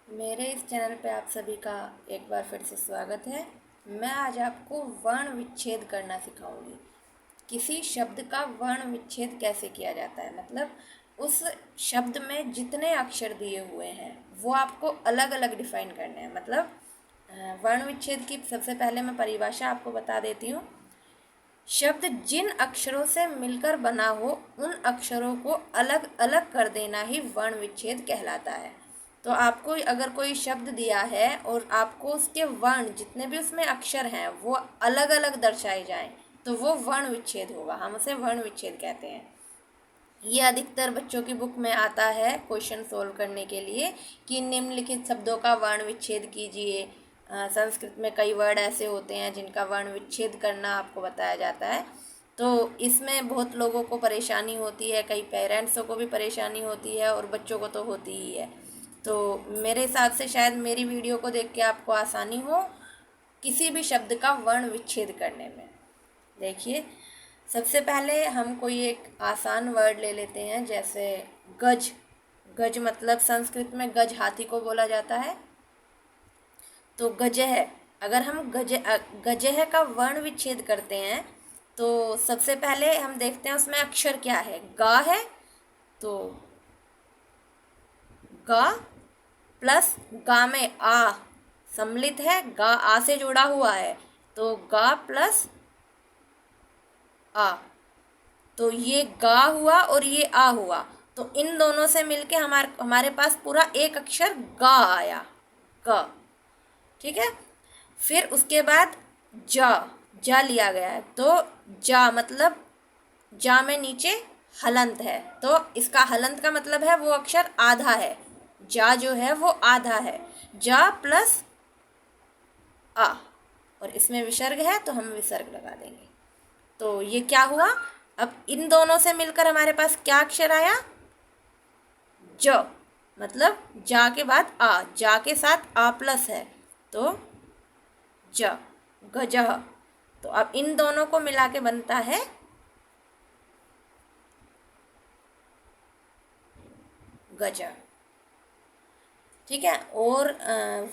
मेरे इस चैनल पे आप सभी का एक बार फिर से स्वागत है। मैं आज आपको वर्ण विच्छेद करना सिखाऊंगी। किसी शब्द का वर्ण विच्छेद कैसे किया जाता है, मतलब उस शब्द में जितने अक्षर दिए हुए हैं वो आपको अलग अलग डिफाइन करने हैं। मतलब वर्ण विच्छेद की सबसे पहले मैं परिभाषा आपको बता देती हूँ। शब्द जिन अक्षरों से मिलकर बना हो उन अक्षरों को अलग अलग कर देना ही वर्ण विच्छेद कहलाता है। तो आपको अगर कोई शब्द दिया है और आपको उसके वर्ण जितने भी उसमें अक्षर हैं वो अलग अलग दर्शाए जाएं तो वो वर्ण विच्छेद होगा, हम उसे वर्ण विच्छेद कहते हैं। ये अधिकतर बच्चों की बुक में आता है क्वेश्चन सोल्व करने के लिए कि निम्नलिखित शब्दों का वर्ण विच्छेद कीजिए। संस्कृत में कई वर्ड ऐसे होते हैं जिनका वर्ण विच्छेद करना आपको बताया जाता है। तो इसमें बहुत लोगों को परेशानी होती है, कई पेरेंट्सों को भी परेशानी होती है और बच्चों को तो होती ही है। तो मेरे हिसाब से शायद मेरी वीडियो को देख के आपको आसानी हो किसी भी शब्द का वर्ण विच्छेद करने में। देखिए, सबसे पहले हम कोई एक आसान वर्ड ले लेते हैं, जैसे गज। गज मतलब संस्कृत में गज हाथी को बोला जाता है। तो गजह, अगर हम गजह का वर्ण विच्छेद करते हैं तो सबसे पहले हम देखते हैं उसमें अक्षर क्या है। गा है तो गा प्लस गा में आ सम्मिलित है, गा आ से जुड़ा हुआ है तो गा प्लस आ, तो ये गा हुआ और ये आ हुआ। तो इन दोनों से मिलके हमारे पास पूरा एक अक्षर गा आया, ग। ठीक है। फिर उसके बाद जा, जा लिया गया है तो जा मतलब जा में नीचे हलंत है, तो इसका हलंत का मतलब है वो अक्षर आधा है। जा जो है वो आधा है, जा प्लस आ, और इसमें विसर्ग है तो हम विसर्ग लगा देंगे। तो ये क्या हुआ, अब इन दोनों से मिलकर हमारे पास क्या अक्षर आया, ज। मतलब जा के बाद आ, जा के साथ आ प्लस है तो ज, गजह। तो अब इन दोनों को मिला के बनता है गजा। ठीक है। और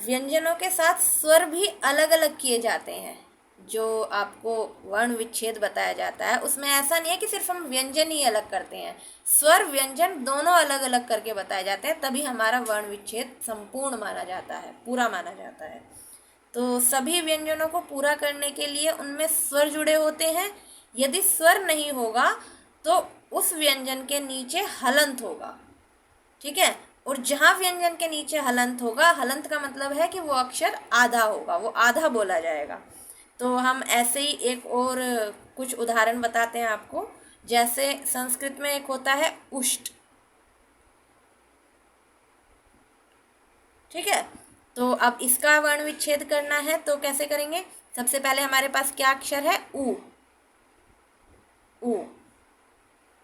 व्यंजनों के साथ स्वर भी अलग अलग किए जाते हैं। जो आपको वर्ण विच्छेद बताया जाता है उसमें ऐसा नहीं है कि सिर्फ हम व्यंजन ही अलग करते हैं, स्वर व्यंजन दोनों अलग अलग करके बताए जाते हैं, तभी हमारा वर्ण विच्छेद संपूर्ण माना जाता है, पूरा माना जाता है। तो सभी व्यंजनों को पूरा करने के लिए उनमें स्वर जुड़े होते हैं। यदि स्वर नहीं होगा तो उस व्यंजन के नीचे हलंत होगा। ठीक है। और जहाँ व्यंजन के नीचे हलंत होगा, हलंत का मतलब है कि वो अक्षर आधा होगा, वो आधा बोला जाएगा। तो हम ऐसे ही एक और कुछ उदाहरण बताते हैं आपको। जैसे संस्कृत में एक होता है उष्ट। ठीक है। तो अब इसका वर्ण विच्छेद करना है तो कैसे करेंगे, सबसे पहले हमारे पास क्या अक्षर है, उ। उ,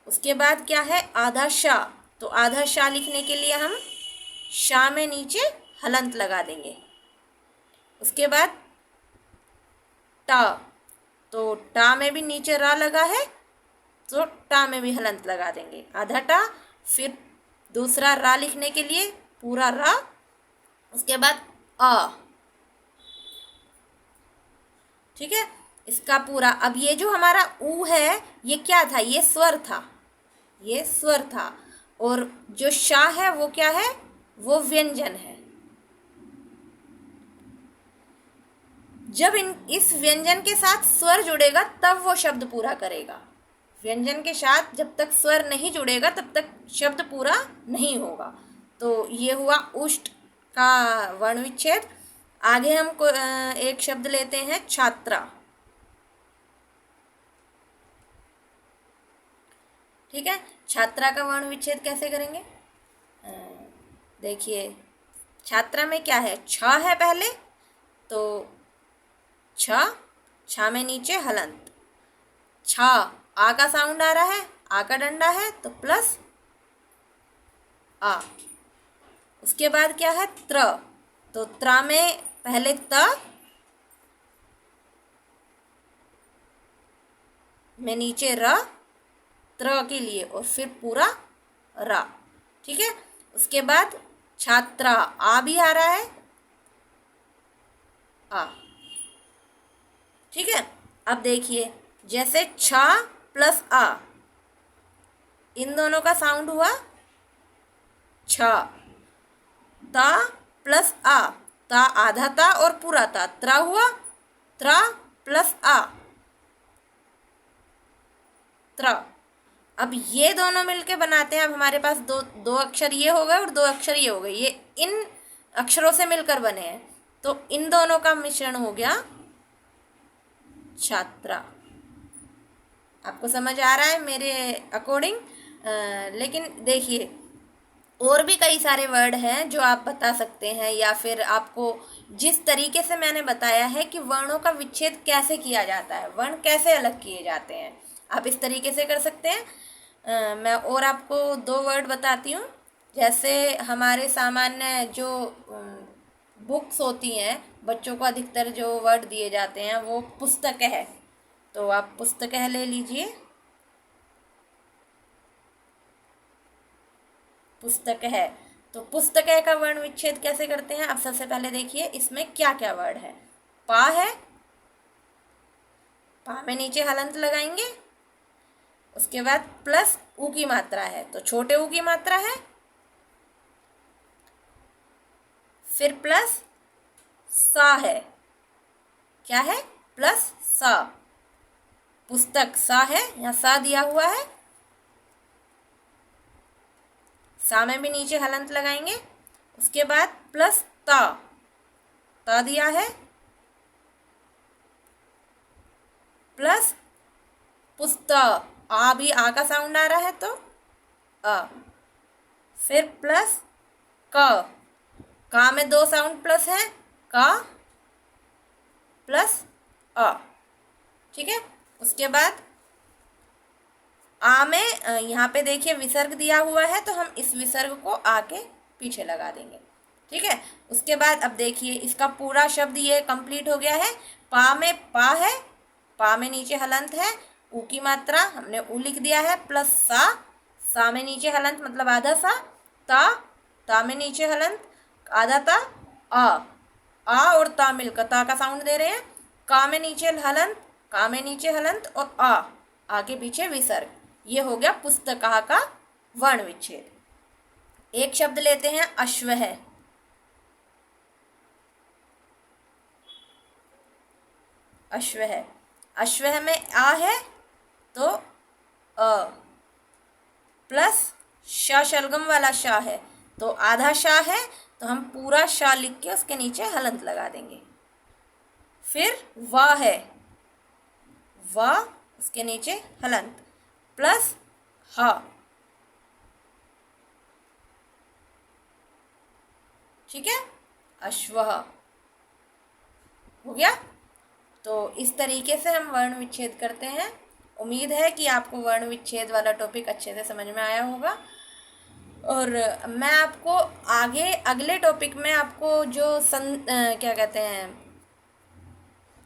उसके बाद क्या है, आधा शा। तो आधा शा लिखने के लिए हम शा में नीचे हलंत लगा देंगे। उसके बाद टा, तो टा में भी नीचे रा लगा है तो टा में भी हलंत लगा देंगे, आधा टा। फिर दूसरा रा लिखने के लिए पूरा रा, उसके बाद आ। ठीक है। इसका पूरा, अब ये जो हमारा ऊ है ये क्या था, ये स्वर था, ये स्वर था। और जो शा है वो क्या है, वो व्यंजन है। जब इस व्यंजन के साथ स्वर जुड़ेगा तब वो शब्द पूरा करेगा। व्यंजन के साथ जब तक स्वर नहीं जुड़ेगा तब तक शब्द पूरा नहीं होगा। तो ये हुआ उष्ट का वर्ण विच्छेद। आगे हम एक शब्द लेते हैं छात्रा। ठीक है। छात्रा का वर्ण विच्छेद कैसे करेंगे, देखिए छात्रा में क्या है, छ है पहले तो छ, छ में नीचे हलंत, छ आ का साउंड आ रहा है, आ का डंडा है तो प्लस आ। उसके बाद क्या है त्र, तो त्र में पहले त में नीचे र, त्र के लिए, और फिर पूरा रा। ठीक है। उसके बाद छात्रा, आ भी आ रहा है, आ। ठीक है, अब देखिए जैसे छ प्लस आ, इन दोनों का साउंड हुआ छ। ता प्लस आ, ता आधा ता और पूरा ता, त्रा हुआ, त्रा प्लस आ, त्रा। अब ये दोनों मिलके बनाते हैं, अब हमारे पास दो दो अक्षर ये हो गए और दो अक्षर ये हो गए, ये इन अक्षरों से मिलकर बने हैं, तो इन दोनों का मिश्रण हो गया छात्रा। आपको समझ आ रहा है मेरे अकॉर्डिंग? लेकिन देखिए और भी कई सारे वर्ड हैं जो आप बता सकते हैं, या फिर आपको जिस तरीके से मैंने बताया है कि वर्णों का विच्छेद कैसे किया जाता है, वर्ण कैसे अलग किए जाते हैं, आप इस तरीके से कर सकते हैं। मैं और आपको दो वर्ड बताती हूँ। जैसे हमारे सामान्य जो बुक्स होती हैं, बच्चों को अधिकतर जो वर्ड दिए जाते हैं वो पुस्तक है, तो आप पुस्तक ले लीजिए। पुस्तक है, तो पुस्तक है का वर्ण विच्छेद कैसे करते हैं? अब सबसे पहले देखिए इसमें क्या क्या वर्ड है। पा है, पा में नीचे हलंत लगाएंगे, उसके बाद प्लस ऊ की मात्रा है, तो छोटे ऊ की मात्रा है, फिर प्लस सा है, क्या है? प्लस सा। पुस्तक सा है, यहाँ सा दिया हुआ है, सा में भी नीचे हलंत लगाएंगे, उसके बाद प्लस ता, ता दिया है, प्लस पुस्तक, आ भी आ का साउंड आ रहा है तो अ, फिर प्लस का में दो साउंड प्लस है, का प्लस अ। ठीक है, उसके बाद आ में यहाँ पे देखिए विसर्ग दिया हुआ है, तो हम इस विसर्ग को आ के पीछे लगा देंगे। ठीक है, उसके बाद अब देखिए इसका पूरा शब्द ये कंप्लीट हो गया है। पा में पा है, पा में नीचे हलंत है, ऊ की मात्रा हमने ऊ लिख दिया है, प्लस सा, सा में नीचे हलंत मतलब आधा सा, ता, ता में नीचे हलंत आधा ता, आ और ता मिलकर ता का साउंड दे रहे हैं, का में नीचे हलंत, का में नीचे हलंत और आ के पीछे विसर्ग। ये हो गया पुस्तका का वर्ण विच्छेद। एक शब्द लेते हैं अश्व है। अश्व है, अश्व में आ है तो अ, प्लस श शलगम वाला शा है, तो आधा शा है तो हम पूरा शा लिख के उसके नीचे हलंत लगा देंगे। फिर वाह है, वाह उसके नीचे हलंत, प्लस हा। ठीक है, अश्वः हो गया। तो इस तरीके से हम वर्ण विच्छेद करते हैं। उम्मीद है कि आपको वर्ण विच्छेद वाला टॉपिक अच्छे से समझ में आया होगा, और मैं आपको आगे अगले टॉपिक में आपको जो क्या कहते हैं